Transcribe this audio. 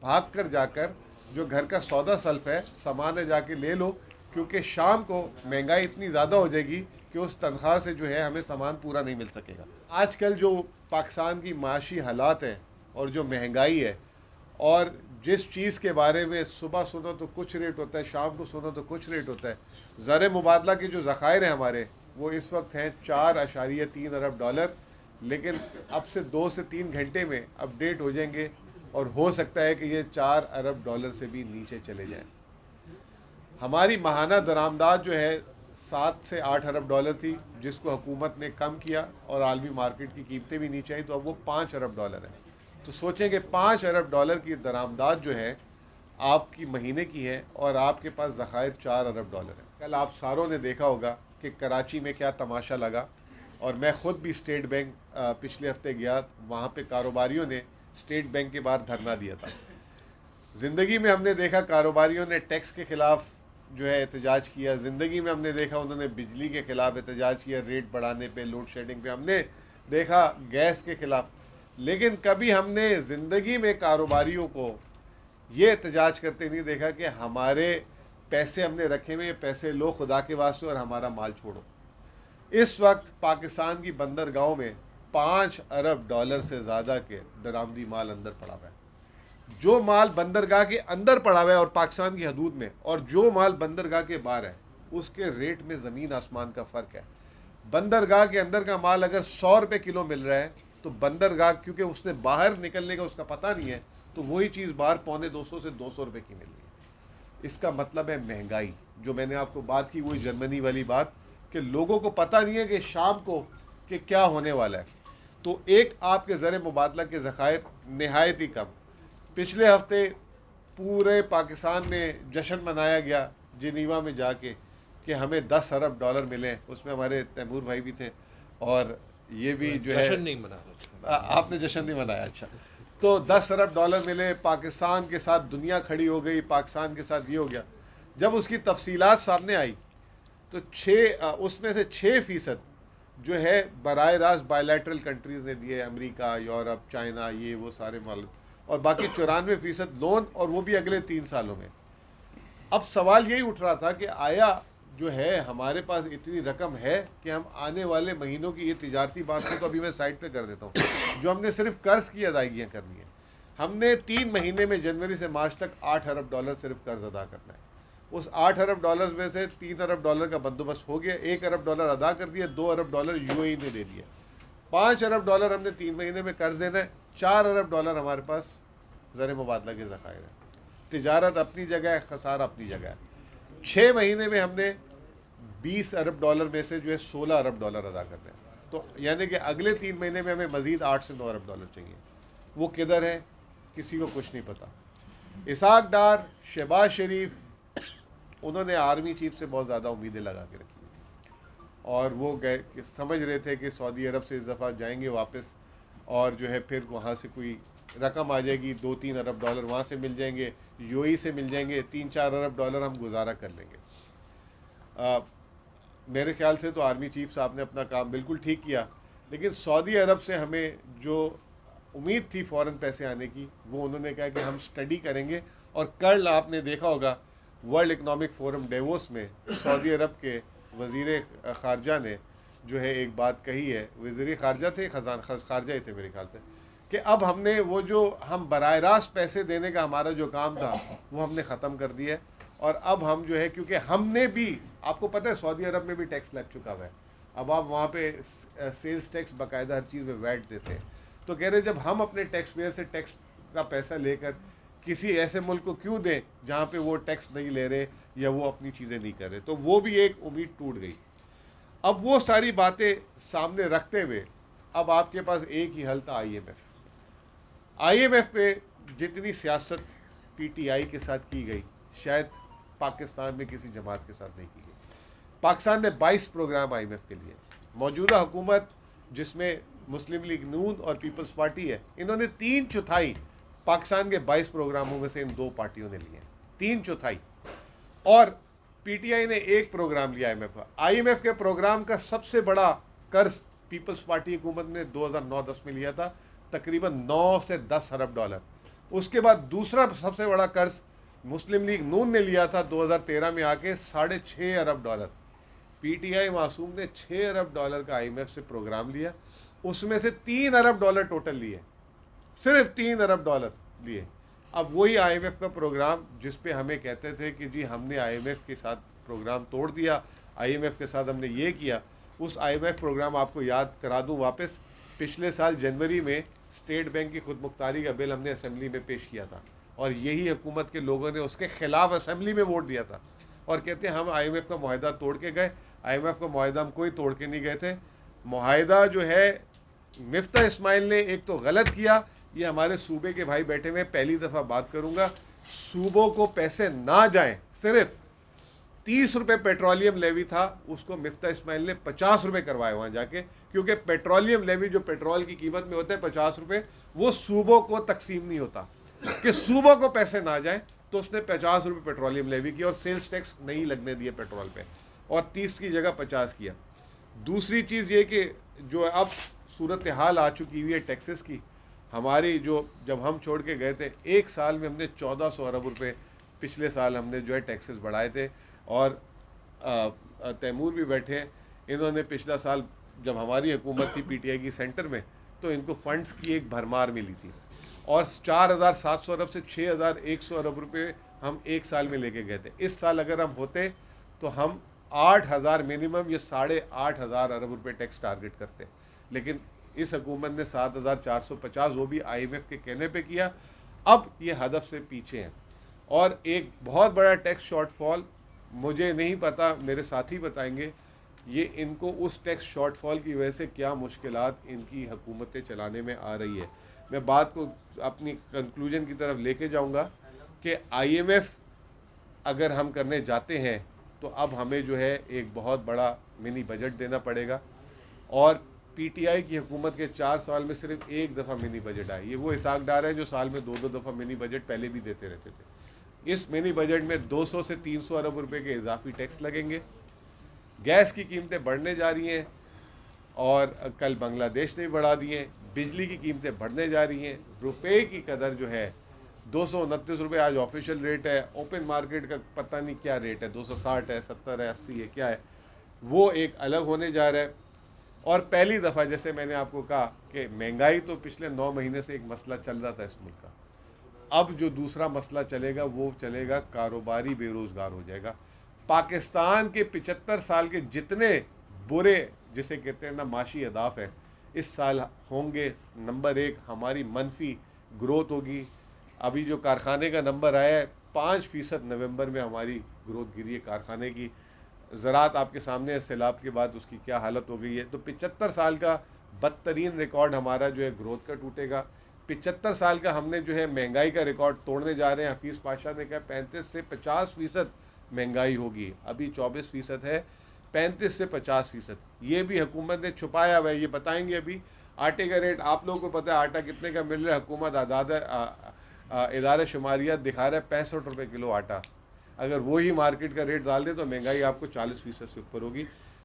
भाग कर जाकर जो घर का सौदा सल्फ है, सामान है, जाके ले लो, क्योंकि शाम को महंगाई इतनी ज़्यादा हो जाएगी कि उस तनख्वाह से जो है हमें सामान पूरा नहीं मिल सकेगा। आजकल जो पाकिस्तान की माशी हालात हैं और जो महंगाई है, और जिस चीज़ के बारे में सुबह सुनो तो कुछ रेट होता है, शाम को सुनो तो कुछ रेट होता है, ज़र मुबादला के जो ज़खायर हैं हमारे, वो इस वक्त हैं 4.3 अरब डॉलर। लेकिन अब से 2 से 3 घंटे में अपडेट हो जाएंगे और हो सकता है कि ये 4 अरब डॉलर से भी नीचे चले जाएं। हमारी माहाना दरामदाद जो है 7 से 8 अरब डॉलर थी, जिसको हुकूमत ने कम किया और आलमी मार्केट की कीमतें भी नीचे आई, तो अब वो 5 अरब डॉलर है। तो सोचें कि 5 अरब डॉलर की दरामदाद जो है आपकी महीने की है और आपके पास ज़खायर 4 अरब डॉलर है। कल आप सारों ने देखा होगा कि कराची में क्या तमाशा लगा, और मैं ख़ुद भी स्टेट बैंक पिछले हफ्ते गया, वहाँ पे कारोबारियों ने स्टेट बैंक के बाहर धरना दिया था। ज़िंदगी में हमने देखा कारोबारियों ने टैक्स के ख़िलाफ़ जो है एहतजाज किया, ज़िंदगी में हमने देखा उन्होंने बिजली के ख़िलाफ़ एहतजाज किया, रेट बढ़ाने पे, लोड शेडिंग पे, हमने देखा गैस के ख़िलाफ़। लेकिन कभी हमने ज़िंदगी में कारोबारियों को ये एहतजाज करते नहीं देखा कि हमारे पैसे हमने रखे हुए, पैसे लो खुदा के वास्ते और हमारा माल छोड़ो। इस वक्त पाकिस्तान की बंदरगाहों में 5 अरब डॉलर से ज़्यादा के दरामदी माल अंदर पड़ा हुआ है। जो माल बंदरगाह के अंदर पड़ा हुआ है और पाकिस्तान की हदूद में, और जो माल बंदरगाह के बाहर है, उसके रेट में ज़मीन आसमान का फ़र्क है। बंदरगाह के अंदर का माल अगर 100 रुपये किलो मिल रहा है, तो बंदरगाह, क्योंकि उसने बाहर निकलने का उसका पता नहीं है, तो वही चीज़ बाहर 250 से 200 रुपये की मिल रही है। इसका मतलब है महंगाई। जो मैंने आपको बात की वही जर्मनी वाली बात, कि लोगों को पता नहीं है कि शाम को कि क्या होने वाला है। तो एक आपके ज़र मुबादला के ज़खायर नहायत ही कम। पिछले हफ्ते पूरे पाकिस्तान में जश्न मनाया गया जिनीवा में जाके कि हमें 10 अरब डॉलर मिले। उसमें हमारे तैमूर भाई भी थे, और ये भी जो है, जश्न नहीं मना आपने जश्न नहीं मनाया, अच्छा। तो 10 अरब डॉलर मिले, पाकिस्तान के साथ दुनिया खड़ी हो गई, पाकिस्तान के साथ ये हो गया। जब उसकी तफसीलात सामने आई तो उसमें से 6% जो है बराह रास्त बायलैटरल कंट्रीज़ ने दिए, अमेरिका, यूरोप, चाइना, ये वो सारे मालूम, और बाकी 94% लोन, और वो भी अगले 3 सालों में। अब सवाल यही उठ रहा था कि आया जो है हमारे पास इतनी रकम है कि हम आने वाले महीनों की, ये तिजारती बात को तो अभी मैं साइड पे कर देता हूँ, जो हमने सिर्फ कर्ज की अदायगियाँ करनी है, हमने 3 महीने में जनवरी से मार्च तक 8 अरब डॉलर सिर्फ कर्ज अदा करना है। उस 8 अरब डॉलर में से 3 अरब डॉलर का बंदोबस्त हो गया, 1 अरब डॉलर अदा कर दिया, 2 अरब डॉलर यूएई ने दे दिया, 5 अरब डॉलर हमने 3 महीने में कर्ज देना है, 4 अरब डॉलर हमारे पास ज़र मुबादला के ज़खायर है। तिजारत अपनी जगह है, खसारा अपनी जगह है। 6 महीने में हमने 20 अरब डॉलर में से जो है 16 अरब डॉलर अदा करने हैं। तो यानी कि अगले 3 महीने में हमें मजीद 8 से 9 अरब डॉलर चाहिए। वो किधर है किसी को कुछ नहीं पता। इसाक डार, शहबाज शरीफ, उन्होंने आर्मी चीफ से बहुत ज़्यादा उम्मीदें लगा के रखी, और वो गए कि समझ रहे थे कि सऊदी अरब से इस दफ़ा जाएंगे वापस, और जो है फिर वहाँ से कोई रकम आ जाएगी, 2-3 अरब डॉलर वहाँ से मिल जाएंगे, यूएई से मिल जाएंगे, 3-4 अरब डॉलर हम गुजारा कर लेंगे। मेरे ख्याल से तो आर्मी चीफ साहब ने अपना काम बिल्कुल ठीक किया, लेकिन सऊदी अरब से हमें जो उम्मीद थी फ़ौरन पैसे आने की, वो उन्होंने कहा कि हम स्टडी करेंगे। और कल आपने देखा होगा वर्ल्ड इकनॉमिक फोरम डेवोस में सऊदी अरब के वज़ीर ख़ारजा ने जो है एक बात कही है, वज़ीर ख़ारजा थे, ख़ारजा ही थे मेरे ख्याल से, कि अब हमने वो जो हम बराह रास्त पैसे देने का हमारा जो काम था वो हमने ख़त्म कर दिया है, और अब हम जो है, क्योंकि हमने भी, आपको पता है सऊदी अरब में भी टैक्स लग चुका हुआ है, अब आप वहाँ पे सेल्स टैक्स बाकायदा हर चीज़ में वैट देते हैं। तो कह रहे जब हम अपने टैक्स पेयर से टैक्स का पैसा लेकर किसी ऐसे मुल्क को क्यों दें जहाँ पे वो टैक्स नहीं ले रहे या वो अपनी चीज़ें नहीं कर रहे। तो वो भी एक उम्मीद टूट गई। अब वो सारी बातें सामने रखते हुए अब आपके पास एक ही हल था, आईएमएफ पे जितनी सियासत पीटीआई के साथ की गई, शायद पाकिस्तान में किसी जमात के साथ नहीं की गई। पाकिस्तान ने 22 प्रोग्राम आईएमएफ के लिए, मौजूदा हुकूमत जिसमें मुस्लिम लीग नून और पीपल्स पार्टी है, इन्होंने 3/4 पाकिस्तान के 22 प्रोग्रामों में से इन 2 पार्टियों ने लिए, 3/4। और पीटीआई ने 1 प्रोग्राम लिया आईएमएफ का। आईएमएफ के प्रोग्राम का सबसे बड़ा कर्ज पीपल्स पार्टी हुकूमत ने 2009-10 में लिया था, तकरीबन 9 से 10 अरब डॉलर। उसके बाद दूसरा सबसे बड़ा कर्ज मुस्लिम लीग नून ने लिया था 2013 में आके $6.5 अरब। पीटीआई मासूम ने $6 अरब का आईएमएफ से प्रोग्राम लिया, उसमें से $3 अरब टोटल लिए, सिर्फ $3 अरब लिए। अब वही आईएमएफ का प्रोग्राम जिस पे हमें कहते थे कि जी हमने आईएमएफ के साथ प्रोग्राम तोड़ दिया, आईएमएफ के साथ हमने ये किया, उस आईएमएफ प्रोग्राम आपको याद करा दूं वापस, पिछले साल जनवरी में स्टेट बैंक की खुदमुख्तारी का बिल हमने असेंबली में पेश किया था और यही हुकूमत के लोगों ने उसके खिलाफ असेंबली में वोट दिया था और कहते हैं हम आईएमएफ का मुआहदा तोड़ के गए। आईएमएफ का मुआहदा हम कोई तोड़ के नहीं गए थे। मुआहदा जो है मिफ्ता इस्माइल ने एक तो गलत किया, ये हमारे सूबे के भाई बैठे हुए, पहली दफ़ा बात करूंगा, सूबों को पैसे ना जाएं, सिर्फ 30 रुपये पेट्रोलियम लेवी था, उसको मिफ्ता इस्माइल ने 50 रुपये करवाए वहाँ जाके, क्योंकि पेट्रोलियम लेवी जो पेट्रोल की कीमत में होता है 50 रुपये, वो सूबों को तकसीम नहीं होता कि सूबों को पैसे ना जाएं, तो उसने 50 रुपये पेट्रोलियम लेवी की और सेल्स टैक्स नहीं लगने दिए पेट्रोल पे और 30 की जगह 50 किया। दूसरी चीज़ ये कि जो अब सूरत हाल आ चुकी हुई है टैक्सेस की, हमारी जो जब हम छोड़ के गए थे एक साल में हमने 1400 अरब रुपए पिछले साल हमने जो है टैक्सेस बढ़ाए थे और तैमूर भी बैठे, इन्होंने पिछला साल जब हमारी हुकूमत थी पीटीआई की सेंटर में तो इनको फंड्स की एक भरमार मिली थी और 4700 अरब से 6100 अरब रुपए हम एक साल में लेके गए थे। इस साल अगर हम होते तो हम 8000 मिनिमम, ये 8500 अरब रुपए टैक्स टारगेट करते, लेकिन इस हुकूमत ने 7450 वो भी आईएमएफ के कहने पे किया। अब ये हदफ से पीछे हैं और एक बहुत बड़ा टैक्स शॉर्टफॉल, मुझे नहीं पता, मेरे साथी बताएंगे ये इनको उस टैक्स शॉर्टफॉल की वजह से क्या मुश्किलात इनकी हुकूमतें चलाने में आ रही है। मैं बात को अपनी कंक्लूजन की तरफ लेके जाऊंगा कि आईएमएफ अगर हम करने जाते हैं तो अब हमें जो है एक बहुत बड़ा मिनी बजट देना पड़ेगा और पीटीआई की हुकूमत के 4 साल में सिर्फ एक दफ़ा मिनी बजट आए। ये वो इसाक डार है जो साल में 2-2 दफ़ा मिनी बजट पहले भी देते रहते थे। इस मिनी बजट में 200 से 300 अरब रुपए के इजाफी टैक्स लगेंगे। गैस की कीमतें बढ़ने जा रही हैं और कल बांग्लादेश ने बढ़ा दिए, बिजली की कीमतें बढ़ने जा रही हैं, रुपए की कदर जो है 229 रुपये आज ऑफिशियल रेट है, ओपन मार्केट का पता नहीं क्या रेट है, 260 है, 70 है, 80 है, क्या है, वो एक अलग होने जा रहा है। और पहली दफ़ा जैसे मैंने आपको कहा कि महंगाई तो पिछले 9 महीने से एक मसला चल रहा था इस मुल्क का, अब जो दूसरा मसला चलेगा वो चलेगा कारोबारी बेरोज़गार हो जाएगा। पाकिस्तान के 75 साल के जितने बुरे जिसे कहते हैं ना माशी अहदाफ है इस साल होंगे। नंबर 1 हमारी मनफी ग्रोथ होगी। अभी जो कारखाने का नंबर आया है 5% नवंबर में हमारी ग्रोथ गिरी है कारखाने की। ज़रात आपके सामने सैलाब के बाद उसकी क्या हालत हो गई है। तो 75 साल का बदतरीन रिकॉर्ड हमारा जो है ग्रोथ का टूटेगा। 75 साल का हमने जो है महंगाई का रिकॉर्ड तोड़ने जा रहे हैं। हफीज़ पाशा ने कहा 35 से 50% महंगाई होगी, अभी 24% है, 35 से 50%। ये भी हुकूमत ने छुपाया हुआ है, ये बताएंगे अभी। आटे का रेट आप लोगों को पता है आटा कितने का मिल रहा है, हुकूमत आदाद इदारा शुमारियात दिखा रहा है 65 रुपये किलो आटा। अगर वही मार्केट का रेट डाल दे तो महंगाई आपको 40% से ऊपर होगी।